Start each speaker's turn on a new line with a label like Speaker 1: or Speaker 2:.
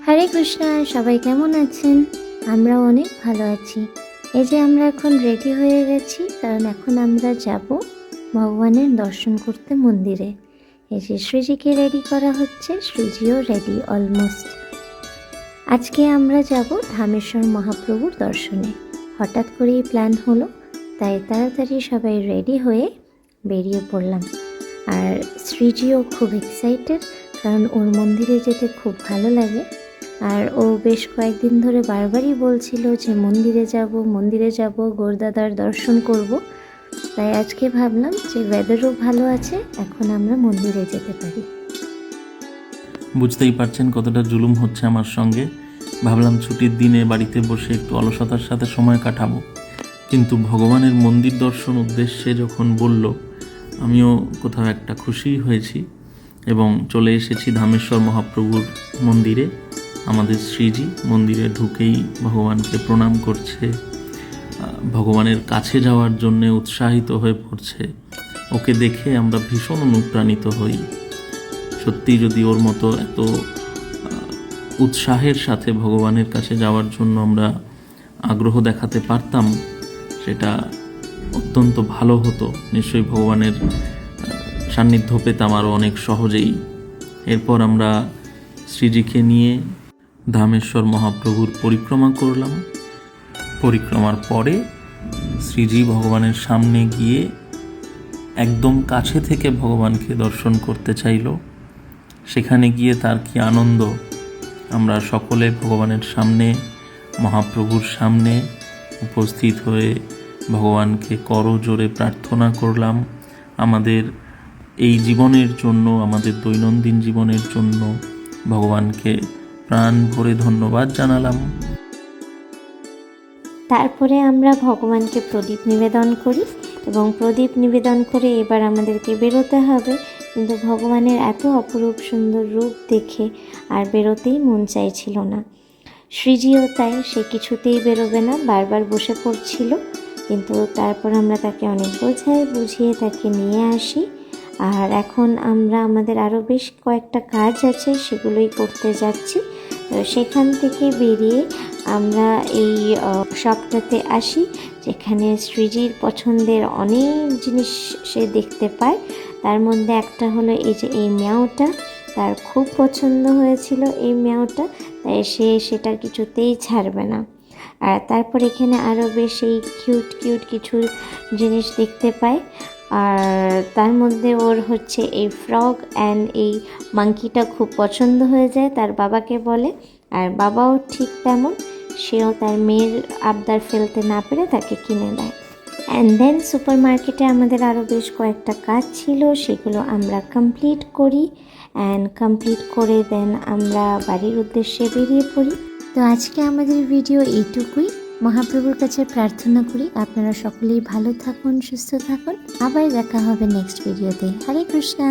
Speaker 1: হরে কৃষ্ণা, সবাই কেমন আছেন? আমরা অনেক ভালো আছি। এই যে আমরা এখন রেডি হয়ে গেছি, কারণ এখন আমরা যাব ভগবানের দর্শন করতে মন্দিরে। এই যে শ্রীজিকে রেডি করা হচ্ছে, শ্রীজিও রেডি অলমোস্ট। আজকে আমরা যাব ধামেশ্বর মহাপ্রভুর দর্শনে। হঠাৎ করেই প্ল্যান হলো, তাই তাড়াতাড়ি সবাই রেডি হয়ে বেরিয়ে পড়লাম। আর শ্রীজিও খুব এক্সাইটেড, কারণ ওর মন্দিরে যেতে খুব ভালো লাগে। আর ও বেশ কয়েকদিন ধরে বারবারই বলছিল যে মন্দিরে যাব, গৌরদাদার দর্শন করব। তাই আজকে ভাবলাম যে ওয়েদারও ভালো আছে, এখন আমরা মন্দিরে যেতে পারি।
Speaker 2: বুঝতেই পারছেন কতটা জুলুম হচ্ছে আমার সঙ্গে। ভাবলাম ছুটির দিনে বাড়িতে বসে একটু অলসতার সাথে সময় কাটাবো, কিন্তু ভগবানের মন্দির দর্শন উদ্দেশ্যে যখন বলল, আমিও কোথাও একটা খুশি হয়েছি এবং চলে এসেছি ধামেশ্বর মহাপ্রভুর মন্দিরে। আমাদের শ্রীজি মন্দিরে ঢুকেই ভগবানকে প্রণাম করছে, ভগবানের কাছে যাওয়ার জন্যে উৎসাহিত হয়ে পড়ছে। ওকে দেখে আমরা ভীষণ অনুপ্রাণিত হই। সত্যি যদি ওর মতো এত উৎসাহের সাথে ভগবানের কাছে যাওয়ার জন্য আমরা আগ্রহ দেখাতে পারতাম, সেটা অত্যন্ত ভালো হতো। নিশ্চয়ই ভগবানের সান্নিধ্য পেতাম আরও অনেক সহজেই। এরপর আমরা শ্রীজিকে নিয়ে ধামেশ্বর মহাপ্রভুর পরিক্রমা করলাম। পরিক্রমার পরে শ্রীজি ভগবানের সামনে গিয়ে একদম কাছে থেকে ভগবানকে দর্শন করতে চাইল। সেখানে গিয়ে তার কি আনন্দ! আমরা সকলে ভগবানের সামনে, মহাপ্রভুর সামনে উপস্থিত হয়ে ভগবানকে করজোড়ে প্রার্থনা করলাম আমাদের এই জীবনের জন্য, আমাদের দৈনন্দিন জীবনের জন্য। ভগবানকে প্রাণ ভরে ধন্যবাদ জানালাম।
Speaker 1: তারপরে আমরা ভগবানকে প্রদীপ নিবেদন করি এবং প্রদীপ নিবেদন করে এবার আমাদেরকে বেরোতে হবে। কিন্তু ভগবানের এত অপরূপ সুন্দর রূপ দেখে আর বেরোতেই মন চাইছিল না। শ্রীজিও তাই, সে কিছুতেই বেরোবে না, বারবার বসে পড়ছিল। কিন্তু তারপর আমরা তাকে অনেক বুঝিয়ে তাকে নিয়ে আসি। আর এখন আমরা আমাদের আরও বেশ কয়েকটা কাজ আছে, সেগুলোই করতে যাচ্ছি। তো সেখান থেকে বেরিয়ে আমরা এই শপটাতে আসি, যেখানে শ্রীজির পছন্দের অনেক জিনিস সে দেখতে পায়। তার মধ্যে একটা হলো এই যে এই ম্যাওটা, তার খুব পছন্দ হয়েছিল এই ম্যাওটা, তাই সে সেটা কিছুতেই ছাড়বে না। আর তারপর এখানে আরও বেশ এই কিউট কিছু জিনিস দেখতে পায়। আর তার মধ্যে ওর হচ্ছে এই ফ্রগ অ্যান্ড এই মাংকিটা খুব পছন্দ হয়ে যায়, তার বাবাকে বলে। আর বাবাও ঠিক তেমন, সেও তার মেয়ের আবদার ফেলতে না পেরে তাকে কিনে দেয়। অ্যান্ড দেন সুপার মার্কেটে আমাদের আরও বেশ কয়েকটা কাজ ছিল, সেগুলো আমরা কমপ্লিট করি। অ্যান্ড কমপ্লিট করে দেন আমরা বাড়ির উদ্দেশ্যে বেরিয়ে পড়ি। তো আজকে আমাদের ভিডিও এইটুকুই। মহাপ্রভুর কাছে প্রার্থনা করি আপনারা সকলেই ভালো থাকুন, সুস্থ থাকুন। আবার দেখা হবে নেক্সট ভিডিওতে। হরে কৃষ্ণা।